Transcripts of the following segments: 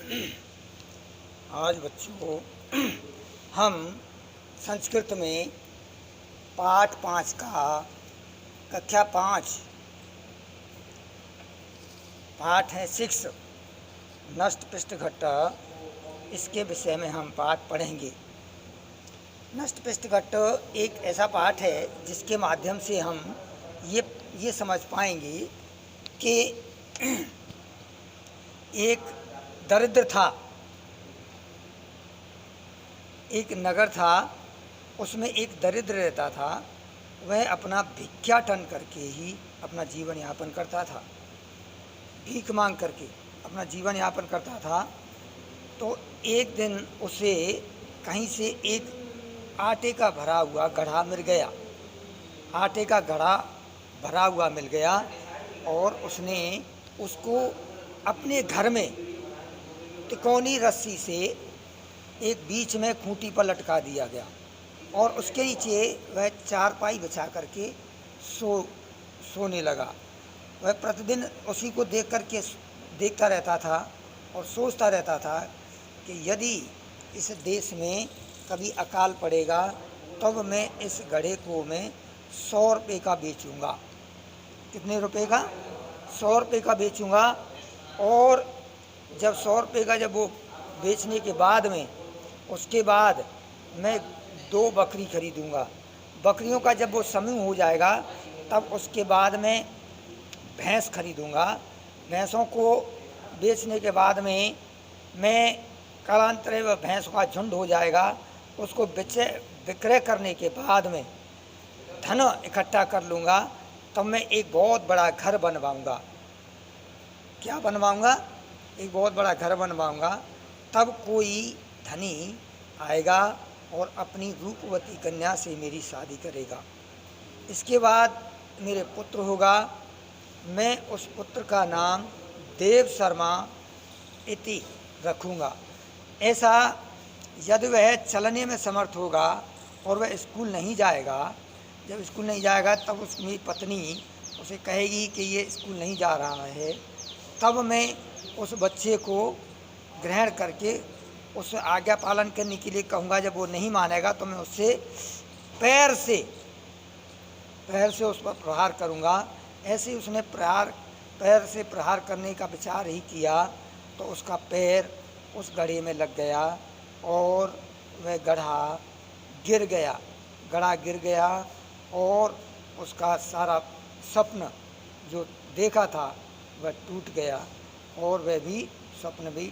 आज बच्चों हम संस्कृत में पाठ 5 का कक्षा 5 पाठ है 6 नष्ट पृष्ठ घट्ट, इसके विषय में हम पाठ पढ़ेंगे। नष्ट पृष्ठ घट्ट एक ऐसा पाठ है जिसके माध्यम से हम ये समझ पाएंगे कि एक दरिद्र था, एक नगर था, उसमें एक दरिद्र रहता था। वह अपना भिक्षाटन करके ही अपना जीवन यापन करता था, भीख मांग करके अपना जीवन यापन करता था। तो एक दिन उसे कहीं से एक आटे का भरा हुआ घड़ा मिल गया, आटे का घड़ा भरा हुआ मिल गया और उसने उसको अपने घर में तिकोनी रस्सी से एक बीच में खूंटी पर लटका दिया गया और उसके नीचे वह चारपाई बिछा करके सोने लगा। वह प्रतिदिन उसी को देखता रहता था और सोचता रहता था कि यदि इस देश में कभी अकाल पड़ेगा तब मैं इस घड़े को मैं 100 रुपये का बेचूंगा। कितने रुपए का? 100 रुपये का बेचूंगा। और जब 100 रुपये का जब वो बेचने के बाद में उसके बाद मैं 2 बकरी खरीदूंगा। बकरियों का जब वो समूह हो जाएगा तब उसके बाद में भैंस खरीदूंगा। भैंसों को बेचने के बाद में मैं कालांतरे वह भैंसों का झुंड हो जाएगा। उसको विक्रय करने के बाद में धन इकट्ठा कर लूँगा, तब मैं एक बहुत बड़ा घर बनवाऊँगा। क्या बनवाऊँगा? एक बहुत बड़ा घर बनवाऊँगा। तब कोई धनी आएगा और अपनी रूपवती कन्या से मेरी शादी करेगा। इसके बाद मेरे पुत्र होगा, मैं उस पुत्र का नाम देव शर्मा इति रखूँगा। ऐसा यदि वह चलने में समर्थ होगा और वह स्कूल नहीं जाएगा, जब स्कूल नहीं जाएगा तब उसकी पत्नी उसे कहेगी कि ये स्कूल नहीं जा रहा है, तब मैं उस बच्चे को ग्रहण करके उस आज्ञा पालन करने के लिए कहूँगा। जब वो नहीं मानेगा तो मैं उससे पैर से उस पर प्रहार करूँगा। ऐसे ही उसने पैर से प्रहार करने का विचार ही किया तो उसका पैर उस घड़े में लग गया और वह घड़ा गिर गया और उसका सारा स्वप्न जो देखा था वह टूट गया और वह भी स्वप्न भी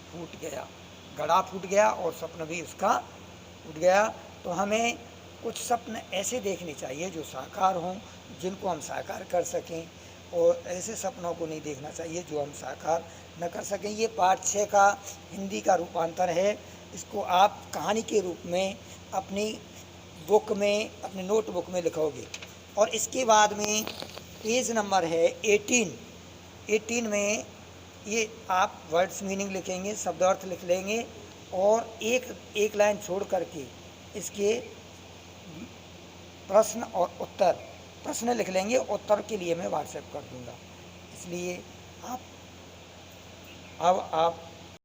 फूट गया। घड़ा फूट गया और स्वप्न भी उसका टूट गया। तो हमें कुछ स्वप्न ऐसे देखने चाहिए जो साकार हों, जिनको हम साकार कर सकें, और ऐसे सपनों को नहीं देखना चाहिए जो हम साकार न कर सकें। ये पाठ 6 का हिंदी का रूपांतर है। इसको आप कहानी के रूप में अपनी बुक में, अपने नोटबुक में लिखोगे। और इसके बाद में पेज नंबर है 18 में ये आप वर्ड्स मीनिंग लिखेंगे, शब्दार्थ लिख लेंगे और एक लाइन छोड़ करके इसके प्रश्न और उत्तर, प्रश्न लिख लेंगे, उत्तर के लिए मैं व्हाट्सएप कर दूंगा। इसलिए आप